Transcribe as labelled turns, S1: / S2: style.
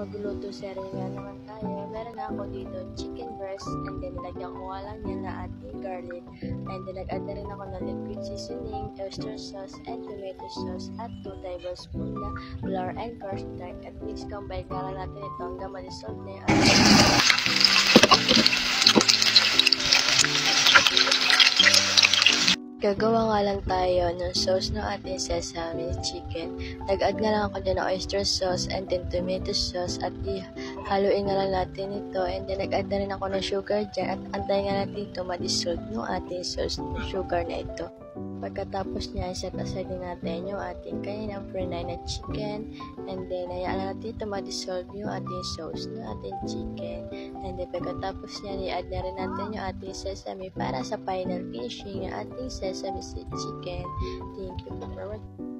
S1: Magluluto nga naman tayo. Meron ako dito chicken breast and then nilagyan ko nga lang yan na ating garlic and then nag-add na rin ako ng liquid seasoning, oyster sauce and tomato sauce at 2 tablespoon na flour and cornstarch at mix combine ka lang natin ito hanggang ma-dissolve na yung Gagawa nga lang tayo ng sauce ng ating sesame chicken. Nag-add nga lang ako dyan ng oyster sauce and then tomato sauce at haluin nga lang natin ito and then nag-add na rin ako ng sugar dyan at antayin nga natin ito ma-dissolve yung ating sauce ng sugar na ito. Pagkatapos niya, set aside din natin yung ating kaninang fry na chicken and then hayaan natin ito ma-dissolve yung ating sauce ng ating chicken and then pagkatapos niya, i-add na rin natin yung ating sesame para sa final finishing ng ating sesame chicken. Thank you for watching.